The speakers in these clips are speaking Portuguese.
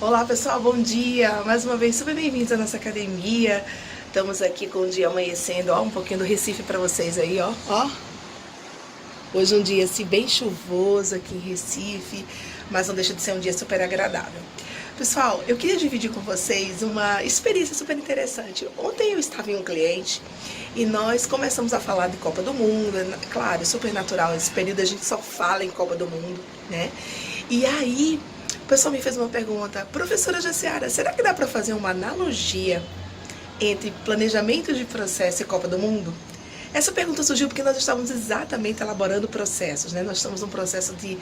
Olá pessoal, bom dia! Mais uma vez, super bem-vindos à nossa academia. Estamos aqui com o dia amanhecendo, ó, um pouquinho do Recife para vocês aí, ó. Hoje um dia assim, bem chuvoso aqui em Recife, mas não deixa de ser um dia super agradável. Pessoal, eu queria dividir com vocês uma experiência super interessante. Ontem eu estava em um cliente e nós começamos a falar de Copa do Mundo. Claro, é super natural, nesse período a gente só fala em Copa do Mundo, né? E aí o pessoal me fez uma pergunta: professora Jaciara, será que dá para fazer uma analogia entre planejamento de processo e Copa do Mundo? Essa pergunta surgiu porque nós estávamos exatamente elaborando processos, né? Nós estamos num processo de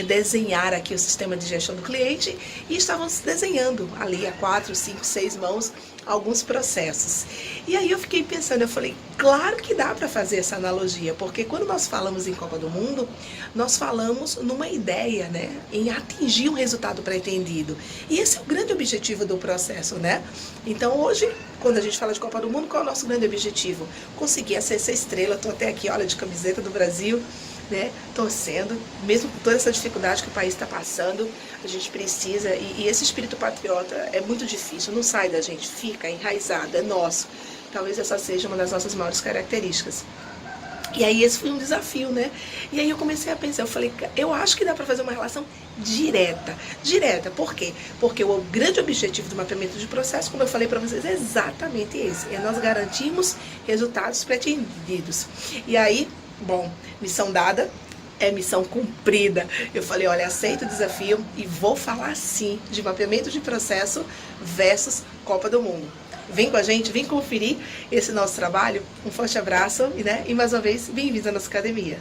desenhar aqui o sistema de gestão do cliente e estávamos desenhando ali a 4, 5, 6 mãos alguns processos. E aí eu fiquei pensando, eu falei, claro que dá para fazer essa analogia, porque quando nós falamos em Copa do Mundo, nós falamos numa ideia, né? Em atingir um resultado pretendido. E esse é o grande objetivo do processo, né? Então hoje, quando a gente fala de Copa do Mundo, qual é o nosso grande objetivo? Conseguir essa estrela, tô até aqui, olha, de camiseta do Brasil, né, torcendo, mesmo com toda essa dificuldade que o país está passando, a gente precisa, e esse espírito patriota é muito difícil, não sai da gente, fica enraizado, é nosso. Talvez essa seja uma das nossas maiores características. E aí esse foi um desafio, né? E aí eu comecei a pensar, eu falei, eu acho que dá para fazer uma relação direta. Direta, por quê? Porque o grande objetivo do mapeamento de processo, como eu falei para vocês, é exatamente esse. É nós garantirmos resultados pretendidos. E aí, bom, missão dada é missão cumprida. Eu falei, olha, aceito o desafio e vou falar sim de mapeamento de processo versus Copa do Mundo. Vem com a gente, vem conferir esse nosso trabalho. Um forte abraço e mais uma vez, bem-vindos à nossa academia.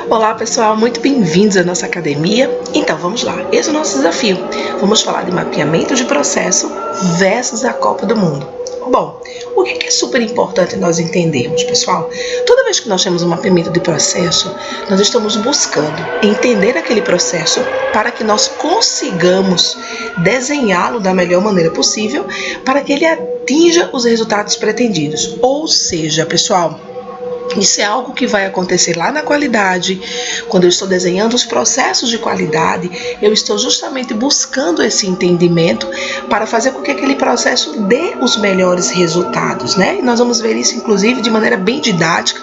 Olá pessoal, muito bem-vindos à nossa academia. Então vamos lá, esse é o nosso desafio. Vamos falar de mapeamento de processo versus a Copa do Mundo. Bom, o que é super importante nós entendermos, pessoal? Toda vez que nós temos um mapeamento de processo, nós estamos buscando entender aquele processo para que nós consigamos desenhá-lo da melhor maneira possível para que ele atinja os resultados pretendidos. Ou seja, pessoal, isso é algo que vai acontecer lá na qualidade. Quando eu estou desenhando os processos de qualidade, eu estou justamente buscando esse entendimento para fazer com que aquele processo dê os melhores resultados, né? E nós vamos ver isso, inclusive, de maneira bem didática.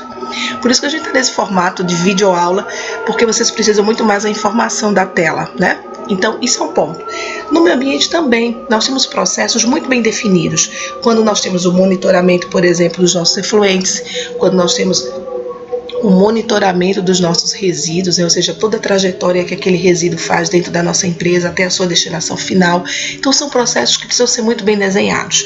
Por isso que a gente está nesse formato de videoaula, porque vocês precisam muito mais da informação da tela, né? Então, isso é um ponto. No meio ambiente também, nós temos processos muito bem definidos. Quando nós temos o monitoramento, por exemplo, dos nossos efluentes, quando nós temos o monitoramento dos nossos resíduos, né? Ou seja, toda a trajetória que aquele resíduo faz dentro da nossa empresa até a sua destinação final. Então, são processos que precisam ser muito bem desenhados.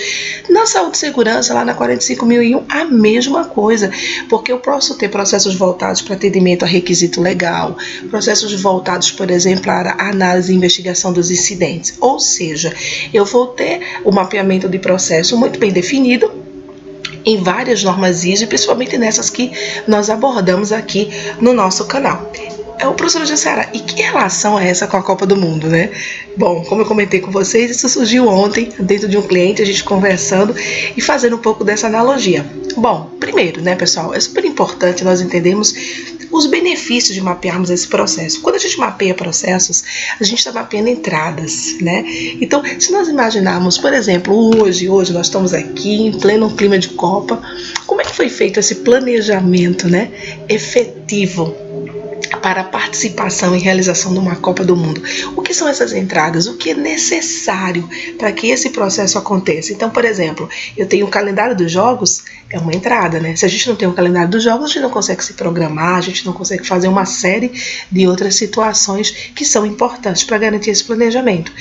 Na saúde e segurança, lá na 45001, a mesma coisa, porque eu posso ter processos voltados para atendimento a requisito legal, processos voltados, por exemplo, para a análise e investigação dos incidentes. Ou seja, eu vou ter o mapeamento de processo muito bem definido, em várias normas ISO, principalmente nessas que nós abordamos aqui no nosso canal. Professora Jaciara, e que relação é essa com a Copa do Mundo, né? Bom, como eu comentei com vocês, isso surgiu ontem, dentro de um cliente, a gente conversando e fazendo um pouco dessa analogia. Bom, primeiro, né, pessoal, é super importante nós entendermos os benefícios de mapearmos esse processo. Quando a gente mapeia processos, a gente está mapeando entradas, né? Então, se nós imaginarmos, por exemplo, hoje nós estamos aqui em pleno clima de Copa, como é que foi feito esse planejamento, né, efetivo para a participação e realização de uma Copa do Mundo? O que são essas entradas? O que é necessário para que esse processo aconteça? Então, por exemplo, eu tenho o calendário dos jogos, é uma entrada, né? Se a gente não tem o calendário dos jogos, a gente não consegue se programar, a gente não consegue fazer uma série de outras situações que são importantes para garantir esse planejamento.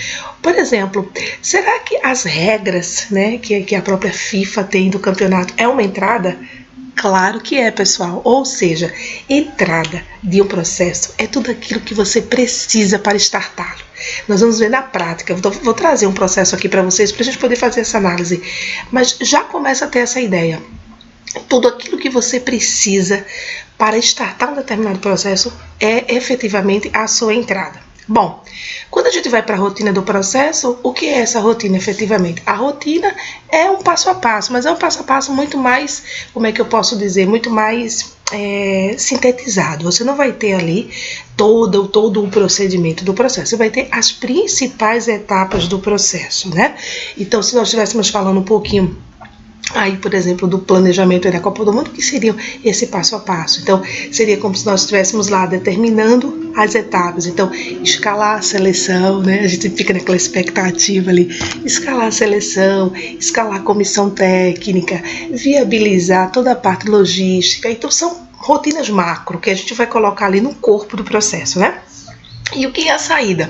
Por exemplo, será que as regras, né, que a própria FIFA tem do campeonato é uma entrada? Claro que é, pessoal. Ou seja, entrada de um processo é tudo aquilo que você precisa para startá-lo. Nós vamos ver na prática. Vou trazer um processo aqui para vocês, para a gente poder fazer essa análise. Mas já começa a ter essa ideia. Tudo aquilo que você precisa para startar um determinado processo é efetivamente a sua entrada. Bom, quando a gente vai para a rotina do processo, o que é essa rotina efetivamente? A rotina é um passo a passo, mas é um passo a passo muito mais, como é que eu posso dizer, muito mais sintetizado. Você não vai ter ali todo o procedimento do processo, você vai ter as principais etapas do processo, né? Então, se nós estivéssemos falando um pouquinho aí, por exemplo, do planejamento da Copa do Mundo, que seria esse passo a passo. Então, seria como se nós estivéssemos lá determinando as etapas. Então, escalar a seleção, né? A gente fica naquela expectativa ali, escalar a seleção, escalar a comissão técnica, viabilizar toda a parte logística. Então, são rotinas macro que a gente vai colocar ali no corpo do processo, né? E o que é a saída?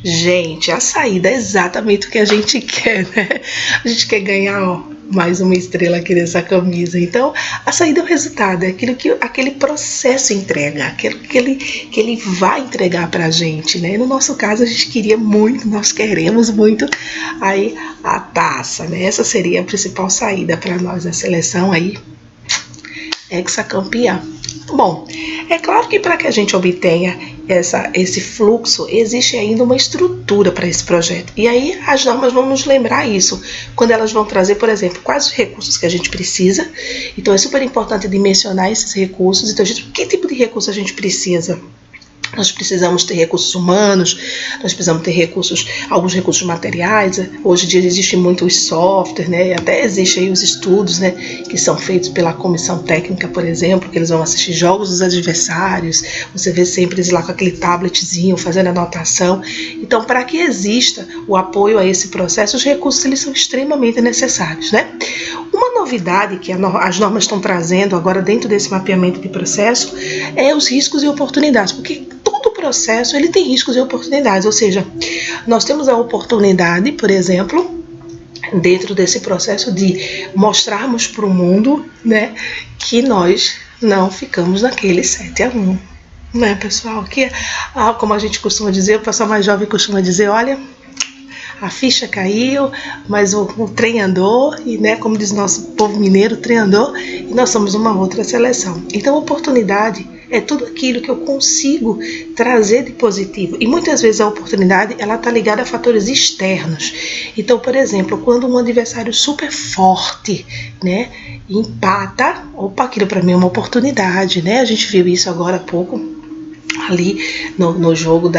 Gente, a saída é exatamente o que a gente quer, né? A gente quer ganhar, ó, mais uma estrela aqui nessa camisa. Então, a saída é o resultado, é aquilo que aquele processo entrega, aquilo que ele vai entregar pra gente, né? No nosso caso, a gente queria muito, nós queremos muito aí a taça, né? Essa seria a principal saída para nós, a seleção aí hexacampeã. Bom, é claro que para que a gente obtenha esse fluxo, existe ainda uma estrutura para esse projeto. E aí as normas vão nos lembrar isso, quando elas vão trazer, por exemplo, quais os recursos que a gente precisa. Então é super importante dimensionar esses recursos. Então, que tipo de recurso a gente precisa? Nós precisamos ter recursos humanos, nós precisamos ter alguns recursos materiais. Hoje em dia existe muito os softwares, né? Até existem aí os estudos, né, que são feitos pela comissão técnica, por exemplo, que eles vão assistir jogos dos adversários. Você vê sempre eles lá com aquele tabletzinho fazendo anotação. Então, para que exista o apoio a esse processo, os recursos eles são extremamente necessários, né? Uma novidade que as normas estão trazendo agora dentro desse mapeamento de processo é os riscos e oportunidades, porque todo processo ele tem riscos e oportunidades, ou seja, nós temos a oportunidade, por exemplo, dentro desse processo de mostrarmos para o mundo, né, que nós não ficamos naquele 7-1, né, pessoal? Que, como a gente costuma dizer, o pessoal mais jovem costuma dizer, olha, a ficha caiu, mas o trem andou, e, né, como diz nosso povo mineiro, o trem andou, e nós somos uma outra seleção. Então, oportunidade é tudo aquilo que eu consigo trazer de positivo. E muitas vezes a oportunidade ela está ligada a fatores externos. Então, por exemplo, quando um adversário super forte, né, empata, opa, aquilo para mim é uma oportunidade, né? A gente viu isso agora há pouco, ali no jogo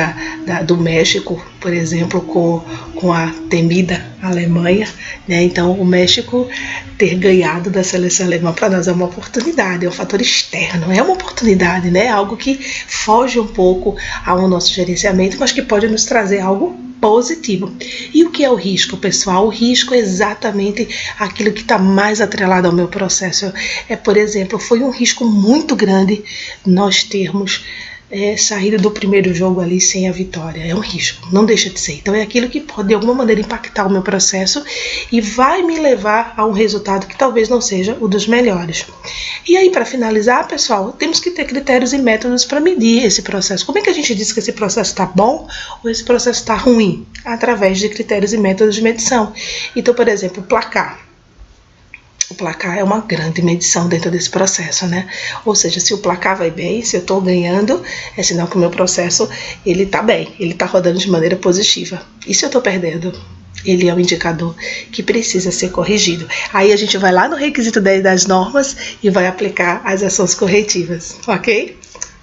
do México, por exemplo, com a temida Alemanha, né? Então o México ter ganhado da seleção alemã para nós é uma oportunidade, é um fator externo, é uma oportunidade, né? Algo que foge um pouco ao nosso gerenciamento, mas que pode nos trazer algo positivo. E o que é o risco, pessoal? O risco é exatamente aquilo que está mais atrelado ao meu processo. Por exemplo, foi um risco muito grande nós termos saída do primeiro jogo ali sem a vitória. É um risco, não deixa de ser. Então é aquilo que pode de alguma maneira impactar o meu processo e vai me levar a um resultado que talvez não seja o dos melhores. E aí, para finalizar, pessoal, temos que ter critérios e métodos para medir esse processo. Como é que a gente diz que esse processo está bom ou esse processo está ruim? Através de critérios e métodos de medição. Então, por exemplo, o placar. O placar é uma grande medição dentro desse processo, né? Ou seja, se o placar vai bem, se eu estou ganhando, é sinal que o meu processo ele está bem, ele está rodando de maneira positiva. E se eu estou perdendo? Ele é um indicador que precisa ser corrigido. Aí a gente vai lá no requisito 10 das normas e vai aplicar as ações corretivas, ok?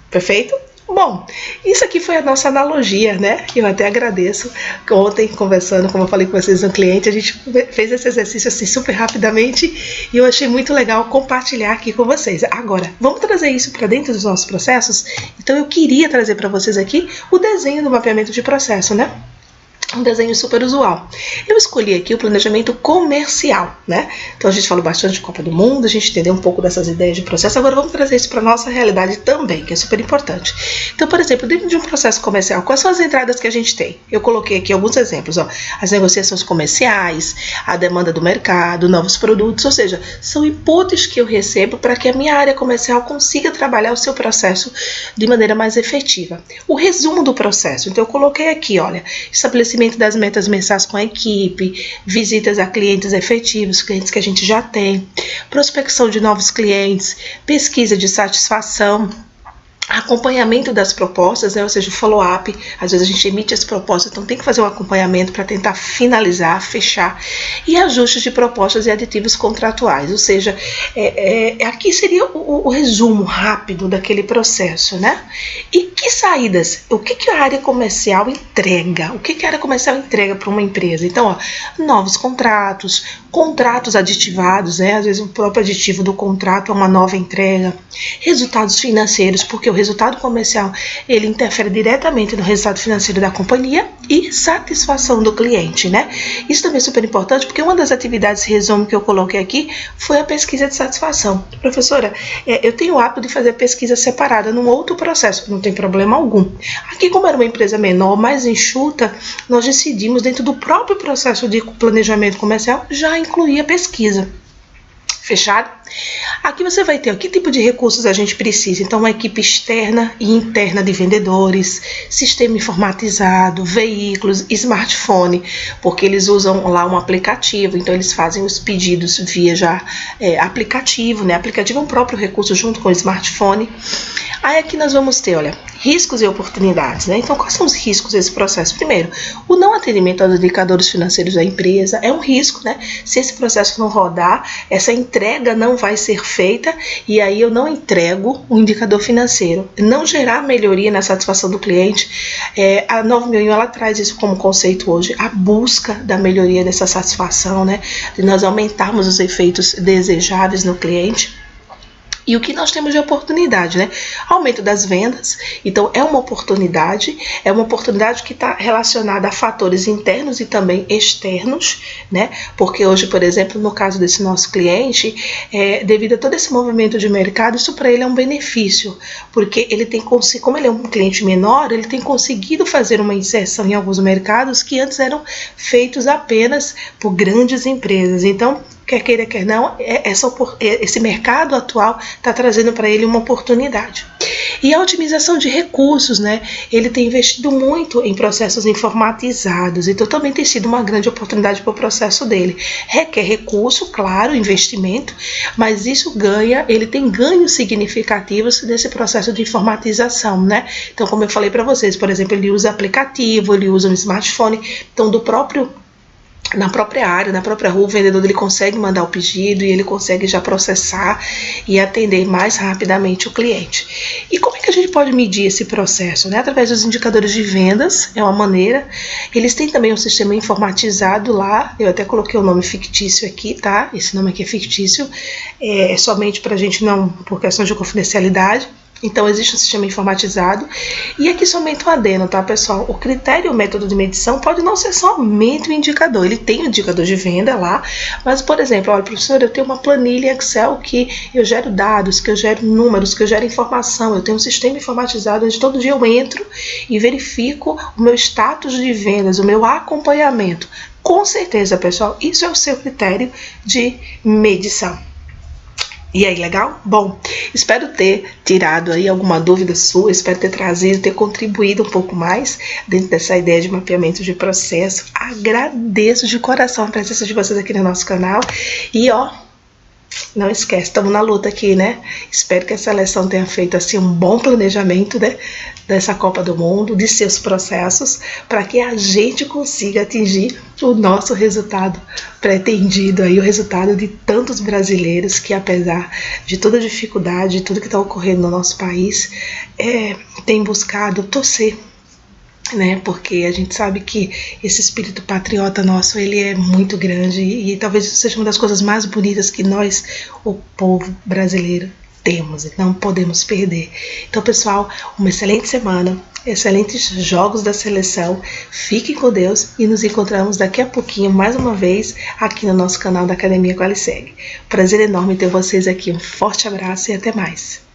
Perfeito? Bom, isso aqui foi a nossa analogia, né? Eu até agradeço. Ontem, conversando, como eu falei com vocês, um cliente, a gente fez esse exercício assim super rapidamente e eu achei muito legal compartilhar aqui com vocês. Agora, vamos trazer isso para dentro dos nossos processos? Então, eu queria trazer para vocês aqui o desenho do mapeamento de processo, né? Um desenho super usual. Eu escolhi aqui o planejamento comercial, né? Então a gente falou bastante de Copa do Mundo, a gente entendeu um pouco dessas ideias de processo, agora vamos trazer isso para a nossa realidade também, que é super importante. Então, por exemplo, dentro de um processo comercial, quais são as entradas que a gente tem? Eu coloquei aqui alguns exemplos, ó. As negociações comerciais, a demanda do mercado, novos produtos, ou seja, são inputs que eu recebo para que a minha área comercial consiga trabalhar o seu processo de maneira mais efetiva. O resumo do processo, então eu coloquei aqui, olha, estabelecimento das metas mensais com a equipe, visitas a clientes efetivos, clientes que a gente já tem, prospecção de novos clientes, pesquisa de satisfação, acompanhamento das propostas, né? Ou seja, o follow-up. Às vezes a gente emite as propostas, então tem que fazer um acompanhamento para tentar finalizar, fechar, e ajustes de propostas e aditivos contratuais, ou seja, aqui seria o resumo rápido daquele processo, né? E que saídas? O que a área comercial entrega? O que a área comercial entrega para uma empresa? Então, ó, novos contratos, contratos aditivados, né? Às vezes o próprio aditivo do contrato é uma nova entrega, resultados financeiros, porque o resultado comercial ele interfere diretamente no resultado financeiro da companhia, e satisfação do cliente, né? Isso também é super importante, porque uma das atividades resumo que eu coloquei aqui foi a pesquisa de satisfação. Professora, eu tenho o hábito de fazer pesquisa separada num outro processo, não tem problema algum. Aqui, como era uma empresa menor, mais enxuta, nós decidimos, dentro do próprio processo de planejamento comercial, já incluir a pesquisa. Fechado? Aqui você vai ter que tipo de recursos a gente precisa. Então, uma equipe externa e interna de vendedores, sistema informatizado, veículos, smartphone, porque eles usam lá um aplicativo, então eles fazem os pedidos via já aplicativo, né? Aplicativo é um próprio recurso junto com o smartphone. Aí aqui nós vamos ter, olha, riscos e oportunidades, né? Então, quais são os riscos desse processo? Primeiro, o não atendimento aos indicadores financeiros da empresa é um risco, né? Se esse processo não rodar, essa entrega não vai ser feita e aí eu não entrego o indicador financeiro. Não gerar melhoria na satisfação do cliente. A 9001 ela traz isso como conceito hoje, a busca da melhoria dessa satisfação, né? De nós aumentarmos os efeitos desejáveis no cliente. E o que nós temos de oportunidade, né? Aumento das vendas, então é uma oportunidade que está relacionada a fatores internos e também externos, né? Porque hoje, por exemplo, no caso desse nosso cliente, devido a todo esse movimento de mercado, isso para ele é um benefício, porque ele tem, como ele é um cliente menor, ele tem conseguido fazer uma inserção em alguns mercados que antes eram feitos apenas por grandes empresas. Então, quer queira, quer não, esse mercado atual está trazendo para ele uma oportunidade. E a otimização de recursos, né? Ele tem investido muito em processos informatizados, então também tem sido uma grande oportunidade para o processo dele. Requer recurso, claro, investimento, mas isso ele tem ganhos significativos nesse processo de informatização, né? Então, como eu falei para vocês, por exemplo, ele usa aplicativo, ele usa um smartphone, então na própria área, na própria rua, o vendedor ele consegue mandar o pedido e ele consegue já processar e atender mais rapidamente o cliente. E como é que a gente pode medir esse processo, né? Através dos indicadores de vendas, é uma maneira. Eles têm também um sistema informatizado lá, eu até coloquei o nome fictício aqui, tá? Esse nome aqui é fictício, é somente para a gente não, por questões de confidencialidade. Então, existe um sistema informatizado. E aqui somente um adendo, tá, pessoal? O critério e o método de medição pode não ser somente o indicador. Ele tem o indicador de venda lá, mas, por exemplo, olha, professor, eu tenho uma planilha Excel que eu gero dados, que eu gero números, que eu gero informação. Eu tenho um sistema informatizado onde todo dia eu entro e verifico o meu status de vendas, o meu acompanhamento. Com certeza, pessoal, isso é o seu critério de medição. E aí, legal? Bom, espero ter tirado aí alguma dúvida sua, espero ter trazido, ter contribuído um pouco mais dentro dessa ideia de mapeamento de processo. Agradeço de coração a presença de vocês aqui no nosso canal. E ó, não esquece, estamos na luta aqui, né? Espero que a seleção tenha feito assim um bom planejamento, né, dessa Copa do Mundo, de seus processos, para que a gente consiga atingir o nosso resultado pretendido, aí, o resultado de tantos brasileiros que, apesar de toda a dificuldade, de tudo que está ocorrendo no nosso país, tem buscado torcer, né, porque a gente sabe que esse espírito patriota nosso, ele é muito grande e talvez isso seja uma das coisas mais bonitas que nós, o povo brasileiro, temos e não podemos perder. Então, pessoal, uma excelente semana, excelentes jogos da seleção, fiquem com Deus e nos encontramos daqui a pouquinho, mais uma vez, aqui no nosso canal da Academia Qualiseg. Prazer enorme ter vocês aqui, um forte abraço e até mais.